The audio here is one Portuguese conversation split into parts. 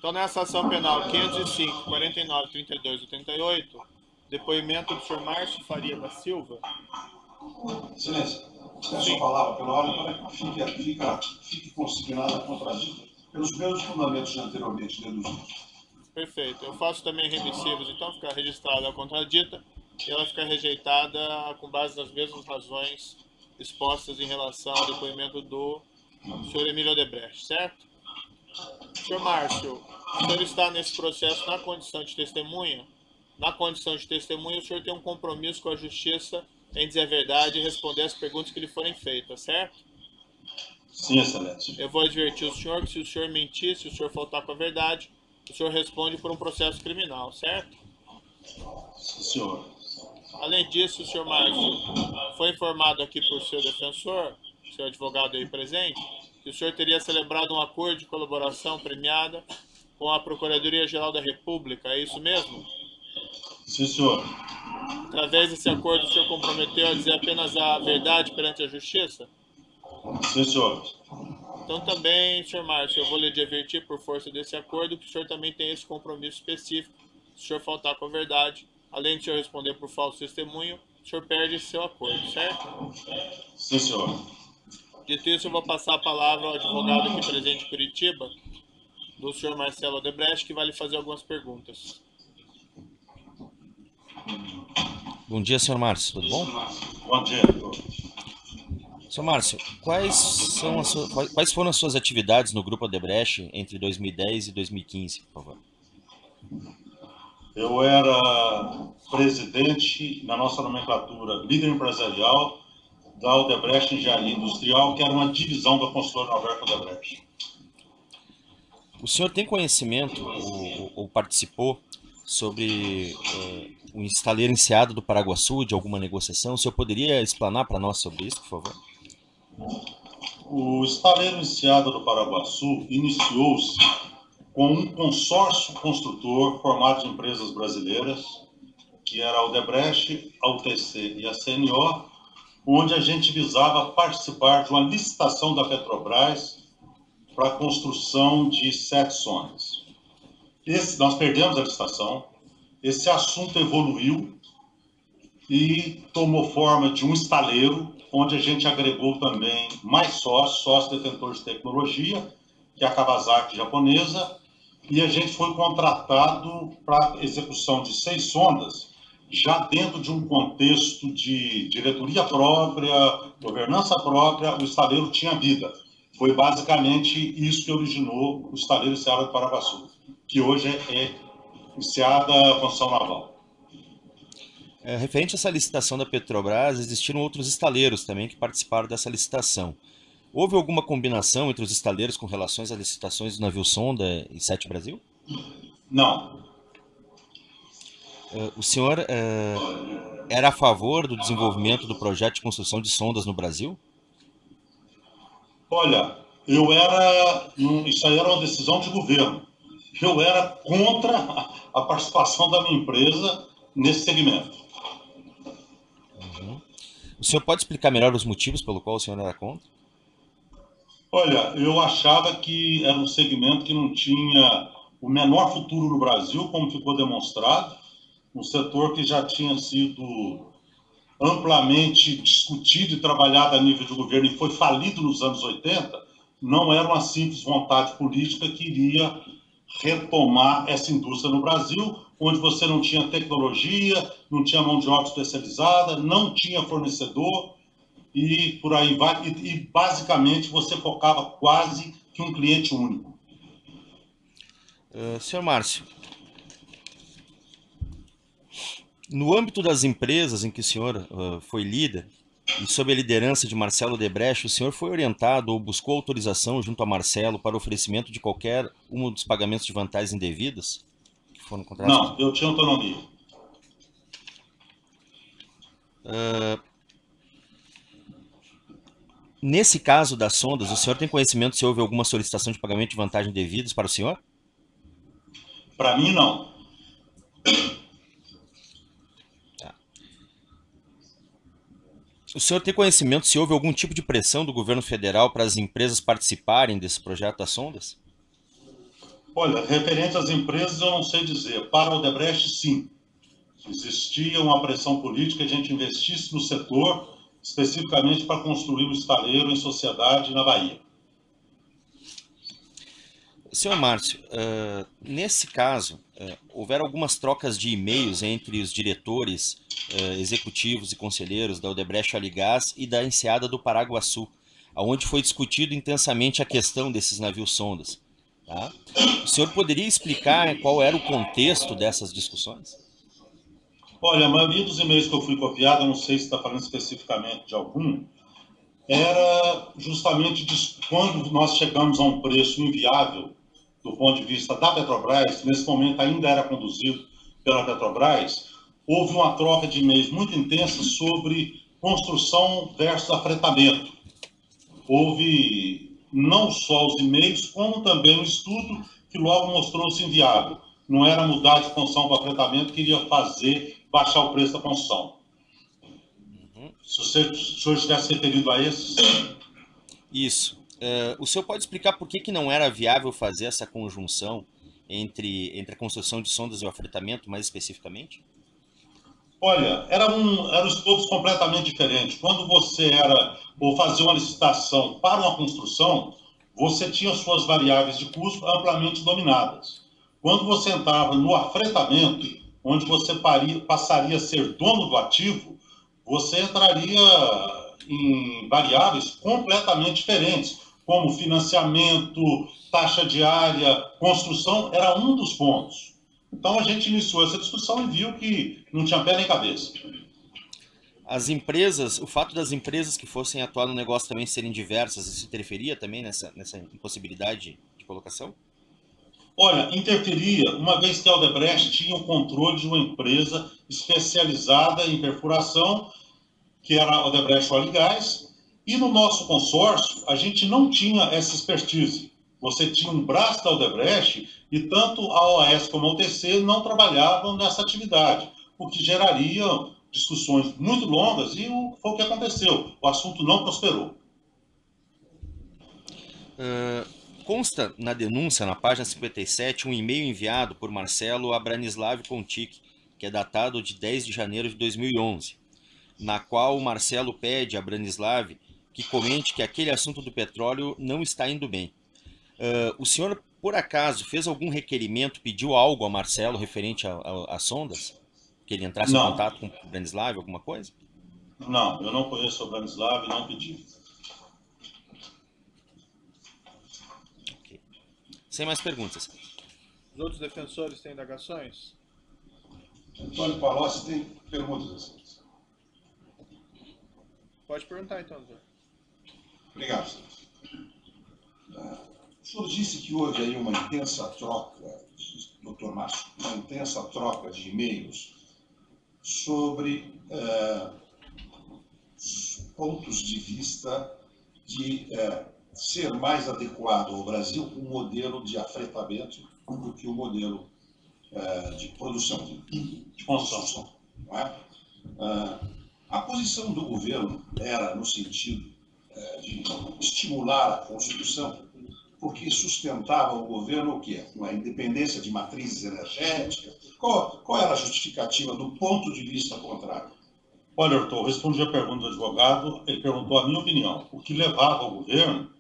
Então, nessa ação penal 505, 49, 32 e 38, depoimento do senhor Márcio Faria da Silva. Excelência, se a sua Sim. palavra pela ordem para que fique consignada contradita pelos mesmos fundamentos anteriormente deduzidos. Perfeito. Eu faço também remissivos, então fica registrada a contradita e ela fica rejeitada com base nas mesmas razões expostas em relação ao depoimento do senhor Emílio Odebrecht, certo? Senhor Márcio, o senhor está nesse processo na condição de testemunha? Na condição de testemunha, o senhor tem um compromisso com a justiça em dizer a verdade e responder as perguntas que lhe forem feitas, certo? Sim, excelência. Eu vou advertir o senhor que se o senhor mentir, se o senhor faltar com a verdade, o senhor responde por um processo criminal, certo? Sim, senhor. Além disso, o senhor Márcio foi informado aqui por seu defensor, seu advogado aí presente, que o senhor teria celebrado um acordo de colaboração premiada com a Procuradoria-Geral da República, é isso mesmo? Sim, senhor. Através desse acordo, o senhor comprometeu a dizer apenas a verdade perante a justiça? Sim, senhor. Então também, senhor Márcio, eu vou lhe advertir por força desse acordo que o senhor também tem esse compromisso específico. Se o senhor faltar com a verdade, além de o senhor responder por falso testemunho, o senhor perde seu acordo, certo? Sim, senhor. Dito isso, eu vou passar a palavra ao advogado aqui presente em Curitiba, do senhor Marcelo Odebrecht, que vai lhe fazer algumas perguntas. Bom dia, senhor Márcio, tudo bom? Bom dia. Senhor Márcio, quais foram as suas atividades no Grupo Odebrecht entre 2010 e 2015, por favor? Eu era presidente, na nossa nomenclatura, líder empresarial da Odebrecht Engenharia Industrial, que era uma divisão da consultora Norberto Odebrecht. O senhor tem conhecimento ou participou sobre o estaleiro Enseada do Paraguaçu, de alguma negociação? O senhor poderia explanar para nós sobre isso, por favor? O estaleiro Enseada do Paraguaçu iniciou-se com um consórcio construtor formado de empresas brasileiras, que era a Odebrecht, a UTC e a CNO, onde a gente visava participar de uma licitação da Petrobras para a construção de 7 sondas. Nós perdemos a licitação, esse assunto evoluiu e tomou forma de um estaleiro, onde a gente agregou também mais sócios detentores de tecnologia, que é a Kawasaki japonesa, e a gente foi contratado para a execução de 6 sondas, já dentro de um contexto de diretoria própria, governança própria, o estaleiro tinha vida. Foi basicamente isso que originou o estaleiro Enseada do Paraguaçu, que hoje é Enseada Construção Naval. Referente a essa licitação da Petrobras, existiram outros estaleiros também que participaram dessa licitação. Houve alguma combinação entre os estaleiros com relações às licitações do navio sonda e 7 Brasil? Não. O senhor era a favor do desenvolvimento do projeto de construção de sondas no Brasil? Olha, isso aí era uma decisão de governo. Eu era contra a participação da minha empresa nesse segmento. Uhum. O senhor pode explicar melhor os motivos pelo qual o senhor era contra? Olha, eu achava que era um segmento que não tinha o menor futuro no Brasil, como ficou demonstrado, um setor que já tinha sido amplamente discutido e trabalhado a nível de governo e foi falido nos anos 80, não era uma simples vontade política que iria retomar essa indústria no Brasil, onde você não tinha tecnologia, não tinha mão de obra especializada, não tinha fornecedor e por aí vai. E basicamente você focava quase que um cliente único. Senhor Márcio, no âmbito das empresas em que o senhor foi líder, e sob a liderança de Marcelo Odebrecht, o senhor foi orientado ou buscou autorização junto a Marcelo para oferecimento de qualquer um dos pagamentos de vantagens indevidas que foram contratados? Não, eu tinha autonomia. Nesse caso das sondas, o senhor tem conhecimento se houve alguma solicitação de pagamento de vantagens indevidas para o senhor? Para mim, não. O senhor tem conhecimento se houve algum tipo de pressão do governo federal para as empresas participarem desse projeto das sondas? Olha, referente às empresas, eu não sei dizer. Para o Odebrecht, sim. Existia uma pressão política que a gente investisse no setor, especificamente para construir um estaleiro em sociedade na Bahia. Senhor Márcio, nesse caso, houveram algumas trocas de e-mails entre os diretores executivos e conselheiros da Odebrecht Aligás e da Enseada do Paraguaçu, onde foi discutido intensamente a questão desses navios sondas. Tá? O senhor poderia explicar qual era o contexto dessas discussões? Olha, a maioria dos e-mails que eu fui copiado, eu não sei se está falando especificamente de algum, era justamente quando nós chegamos a um preço inviável do ponto de vista da Petrobras, nesse momento ainda era conduzido pela Petrobras, houve uma troca de e-mails muito intensa sobre construção versus afretamento. Houve não só os e-mails, como também um estudo que logo mostrou-se inviável. Não era mudar de construção para afretamento que iria baixar o preço da construção. Se o senhor estivesse referido a esses... Isso. O senhor pode explicar por que não era viável fazer essa conjunção entre a construção de sondas e o afretamento, mais especificamente? Olha, eram escopos completamente diferentes. Quando você fazia uma licitação para uma construção, você tinha suas variáveis de custo amplamente dominadas. Quando você entrava no afretamento, onde você passaria a ser dono do ativo, você entraria em variáveis completamente diferentes, como financiamento, taxa diária, construção, era um dos pontos. Então a gente iniciou essa discussão e viu que não tinha pé nem cabeça. As empresas, o fato das empresas que fossem atuar no negócio também serem diversas, isso interferia também nessa impossibilidade de colocação? Olha, interferia, uma vez que a Odebrecht tinha o controle de uma empresa especializada em perfuração, que era a Odebrecht Óleo e Gás, e no nosso consórcio a gente não tinha essa expertise. Você tinha um braço da Odebrecht e tanto a OAS como a OTC não trabalhavam nessa atividade, o que geraria discussões muito longas e foi o que aconteceu. O assunto não prosperou. Consta na denúncia, na página 57, um e-mail enviado por Marcelo a Branislav Contic, que é datado de 10 de janeiro de 2011, na qual o Marcelo pede a Branislav que comente que aquele assunto do petróleo não está indo bem. O senhor, por acaso, fez algum requerimento, pediu algo a Marcelo referente a sondas? Que ele entrasse em contato com o Branislav, alguma coisa? Não, eu não conheço o Branislav e não pedi. Okay. Sem mais perguntas. Os outros defensores têm indagações? Antônio Palocci tem perguntas. Pode perguntar então, Zé. Obrigado, senhor. O senhor disse que houve aí uma intensa troca, doutor Márcio, uma intensa troca de e-mails sobre pontos de vista de ser mais adequado ao Brasil um modelo de afretamento do que o modelo de produção, de construção. Não é? A posição do governo era no sentido de estimular a construção, porque sustentava o governo o quê? A independência de matrizes energéticas. Qual era a justificativa do ponto de vista contrário? Olha, Arthur, respondi a pergunta do advogado, ele perguntou a minha opinião. O que levava o governo,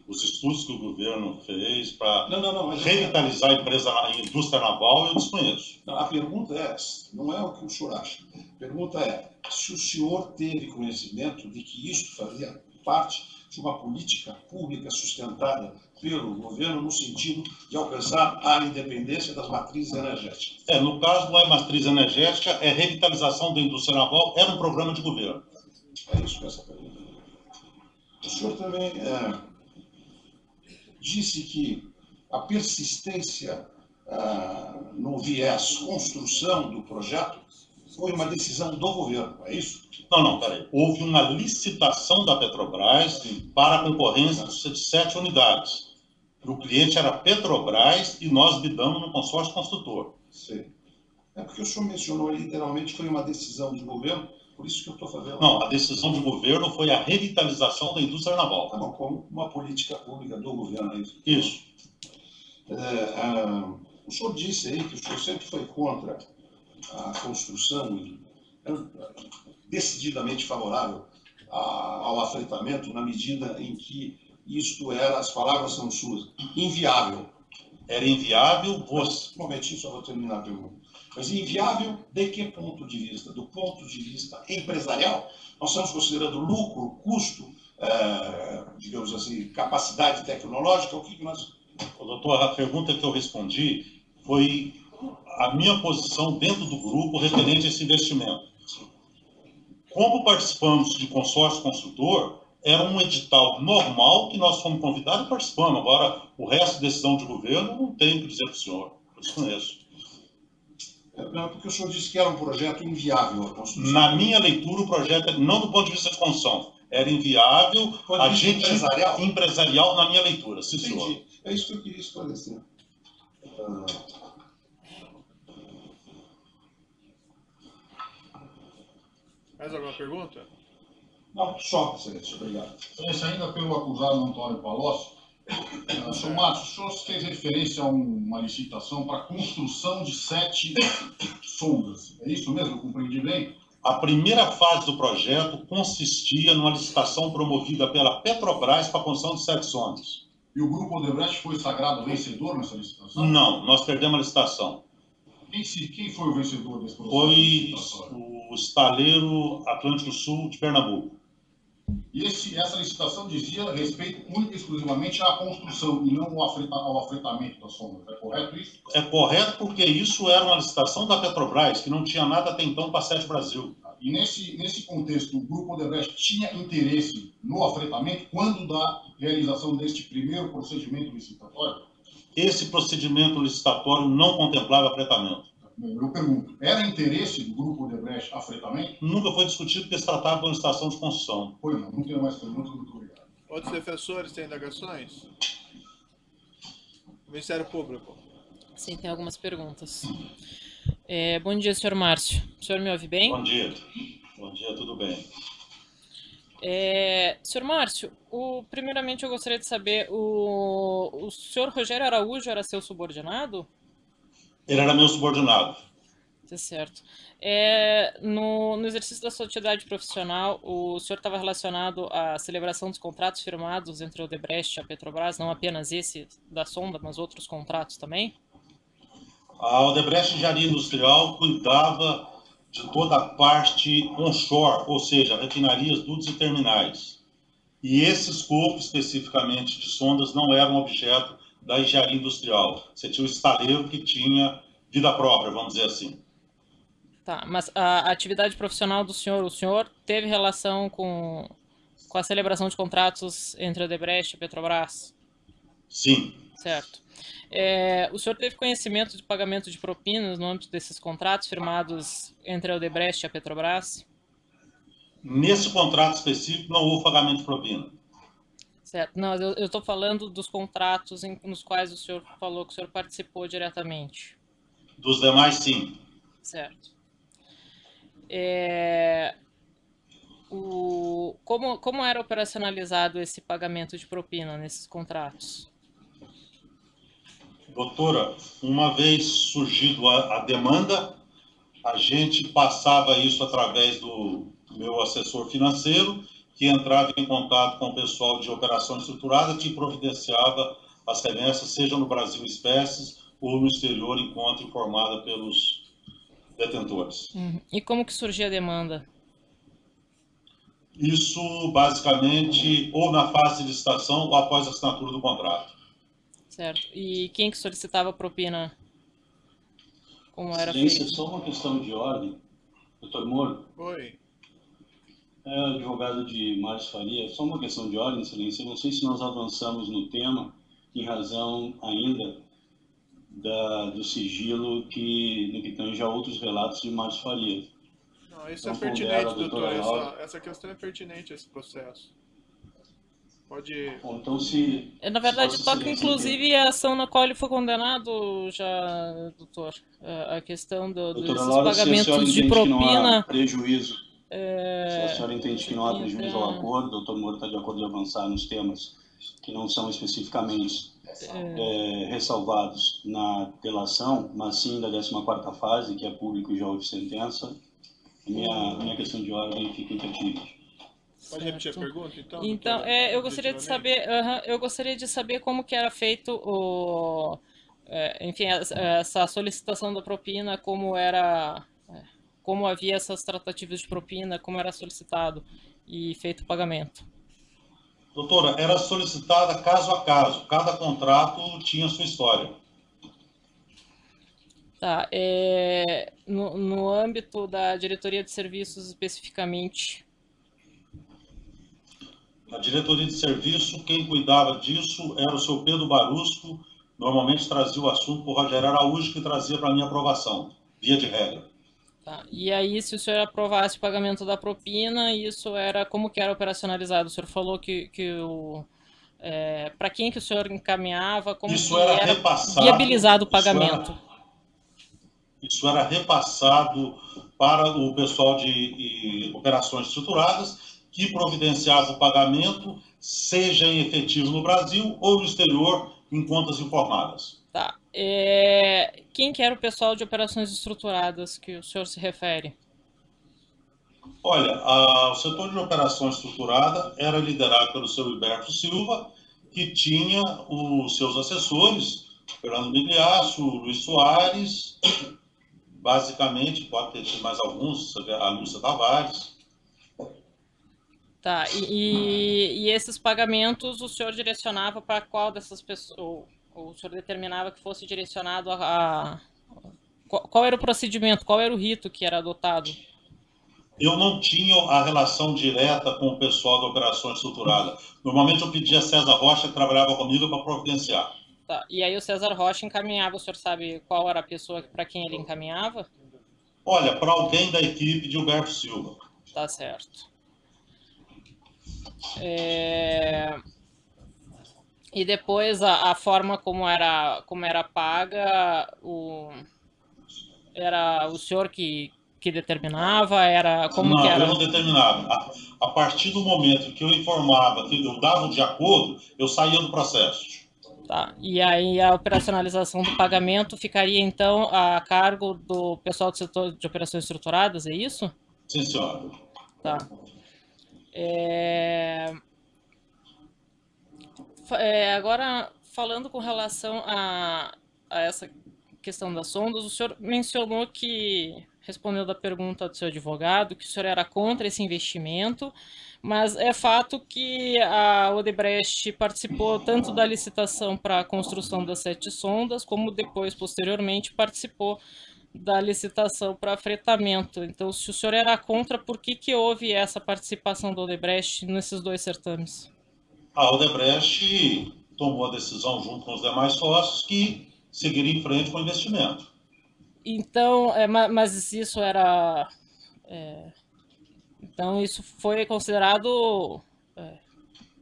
os estudos que o governo fez para revitalizar a indústria naval, eu desconheço. Não, a pergunta é essa, não é o que o senhor acha. A pergunta é se o senhor teve conhecimento de que isso fazia parte de uma política pública sustentada pelo governo no sentido de alcançar a independência das matrizes energéticas. No caso, não é matriz energética, é revitalização da indústria naval, era um programa de governo. É isso que essa pergunta. O senhor também disse que a persistência no viés construção do projeto foi uma decisão do governo, é isso? Não, peraí. Houve uma licitação da Petrobras para a concorrência de 7 unidades. O cliente era a Petrobras e nós bidamos no consórcio construtor. Sim. É porque o senhor mencionou literalmente que foi uma decisão do governo, por isso que eu estou fazendo... Não, a decisão do governo foi a revitalização da indústria naval. Tá bom, como uma política pública do governo, é isso? Isso. O senhor disse aí que o senhor sempre foi contra a construção e decididamente favorável ao afretamento, na medida em que isto era, as palavras são suas, inviável. Era inviável, Um momentinho, só vou terminar a pergunta. Mas inviável de que ponto de vista? Do ponto de vista empresarial? Nós estamos considerando lucro, custo, digamos assim, capacidade tecnológica, o que nós... Doutor, a pergunta que eu respondi foi a minha posição dentro do grupo referente a esse investimento. Como participamos de consórcio construtor, era um edital normal que nós fomos convidados e participamos. Agora, o resto da decisão de governo não tem o que dizer para o senhor. Eu desconheço. Não, porque o senhor disse que era um projeto inviável a construção. Na minha leitura, o projeto, não do ponto de vista de construção, era inviável, empresarial na minha leitura. Sim, entendi. Senhor. É isso que eu queria esclarecer. Mais alguma pergunta? Não, só, excelência. Obrigado. Excelência, ainda pelo acusado Antônio Palocci, senhor Márcio, o senhor fez referência a uma licitação para a construção de 7 sondas. É isso mesmo? Eu compreendi bem? A primeira fase do projeto consistia numa licitação promovida pela Petrobras para a construção de 7 sondas. E o Grupo Odebrecht foi sagrado vencedor nessa licitação? Não, nós perdemos a licitação. Quem foi o vencedor desse processo? Foi o estaleiro Atlântico Sul de Pernambuco. E essa licitação dizia respeito única e exclusivamente à construção e não ao afretamento das sondas. É correto isso? É correto porque isso era uma licitação da Petrobras, que não tinha nada até então para a Sete Brasil. E nesse contexto, o Grupo Odebrecht tinha interesse no afretamento quando da realização deste primeiro procedimento licitatório? Esse procedimento licitatório não contemplava afretamento. Eu pergunto, era interesse do Grupo Odebrecht afretamento? Nunca foi discutido porque se tratava de uma licitação de construção. Pois não tenho mais perguntas, muito obrigado. Outros defensores têm indagações? Ministério Público. Sim, tem algumas perguntas. Bom dia, senhor Márcio. O senhor me ouve bem? Bom dia. Bom dia, tudo bem. Senhor Márcio, primeiramente eu gostaria de saber, o senhor Rogério Araújo era seu subordinado? Ele era meu subordinado. Tá certo. No exercício da sua atividade profissional, o senhor estava relacionado à celebração dos contratos firmados entre a Odebrecht e a Petrobras, não apenas esse da sonda, mas outros contratos também? A Odebrecht Engenharia Industrial cuidava de toda a parte onshore, ou seja, refinarias, dutos e terminais. E esse escopo, especificamente de sondas, não era um objeto da engenharia industrial. Você tinha o estaleiro que tinha vida própria, vamos dizer assim. Tá, mas a atividade profissional do senhor, o senhor teve relação com a celebração de contratos entre a Odebrecht e a Petrobras? Sim. Certo. O senhor teve conhecimento de pagamento de propinas no âmbito desses contratos firmados entre a Odebrecht e a Petrobras? Nesse contrato específico não houve pagamento de propina. Certo. Não, eu estou falando dos contratos nos quais o senhor falou que o senhor participou diretamente. Dos demais, sim. Certo. Como era operacionalizado esse pagamento de propina nesses contratos? Doutora, uma vez surgido a demanda, a gente passava isso através do meu assessor financeiro, que entrava em contato com o pessoal de operação estruturada, que providenciava as remessas, seja no Brasil espécies ou no exterior, enquanto informada pelos detentores. E como que surgia a demanda? Isso, basicamente, ou na fase de licitação ou após a assinatura do contrato. Certo. E quem que solicitava a propina? Como era Excelência, feito? só uma questão de ordem. Doutor Moro. Oi. Advogado de Márcio Faria. Só uma questão de ordem, Excelência. Eu não sei se nós avançamos no tema em razão ainda do sigilo no que tange a outros relatos de Márcio Faria. Não, isso Então, é pertinente, pondera, doutor. Essa questão é pertinente a esse processo. Pode... Bom, então, se... Na verdade, toca inclusive a ação na qual ele foi condenado já, doutor. A questão desses Laura, pagamentos de propina. Prejuízo. Se a senhora entende que não há prejuízo ao acordo, o doutor Moro está de acordo em avançar nos temas que não são especificamente ressalvados na delação, mas sim da 14ª fase, que é público e já houve sentença, minha questão de ordem fica interdita. Pode repetir a pergunta, então? Então, doutora, eu gostaria de saber, eu gostaria de saber como que era feito enfim, essa solicitação da propina, como havia essas tratativas de propina, como era solicitado e feito o pagamento. Doutora, era solicitada caso a caso. Cada contrato tinha sua história. Tá, no âmbito da diretoria de serviços especificamente. A diretoria de serviço, quem cuidava disso era o seu Pedro Barusco, normalmente trazia o assunto para o Rogério Araújo, que trazia para a minha aprovação, via de regra. Tá, e aí, se o senhor aprovasse o pagamento da propina, isso era como que era operacionalizado? O senhor falou que para quem que o senhor encaminhava, como isso que era repassado, viabilizado o pagamento? Isso era repassado para o pessoal de operações estruturadas, que providenciava o pagamento, seja em efetivo no Brasil ou no exterior, em contas informadas. Tá. Quem que era o pessoal de operações estruturadas que o senhor se refere? Olha, o setor de operação estruturada era liderado pelo seu Hilberto Silva, que tinha os seus assessores, Fernando Migliasso, Luiz Soares, basicamente, pode ter tido mais alguns, a Lúcia Tavares. Tá, e esses pagamentos o senhor direcionava para qual dessas pessoas? Ou o senhor determinava que fosse direcionado qual era o procedimento, qual era o rito que era adotado? Eu não tinha a relação direta com o pessoal da operação estruturada. Normalmente eu pedia a César Rocha, que trabalhava comigo, para providenciar. Tá, e aí o César Rocha encaminhava, o senhor sabe qual era a pessoa para quem ele encaminhava? Olha, para alguém da equipe de Hilberto Silva. Tá certo. E depois a forma como era paga, era o senhor que determinava, era como que era? Não, eu não determinava. A partir do momento que eu informava, que eu dava de acordo, eu saía do processo. Tá, e aí a operacionalização do pagamento ficaria então a cargo do pessoal do setor de operações estruturadas, é isso? Sim, senhora. Tá. Agora, falando com relação a essa questão das sondas, o senhor mencionou que, respondeu da pergunta do seu advogado, que o senhor era contra esse investimento, mas é fato que a Odebrecht participou tanto da licitação para a construção das 7 sondas, como depois, posteriormente, participou da licitação para fretamento. Então, se o senhor era contra, por que houve essa participação da Odebrecht nesses 2 certames? A Odebrecht tomou a decisão, junto com os demais sócios, que seguiria em frente com o investimento. Então, mas isso era... Então, isso foi considerado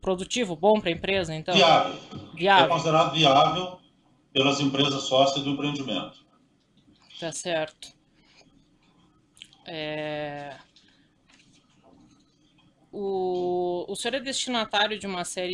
produtivo, bom para a empresa? Então, viável. É considerado viável pelas empresas sócias do empreendimento. Tá certo. O senhor é destinatário de uma série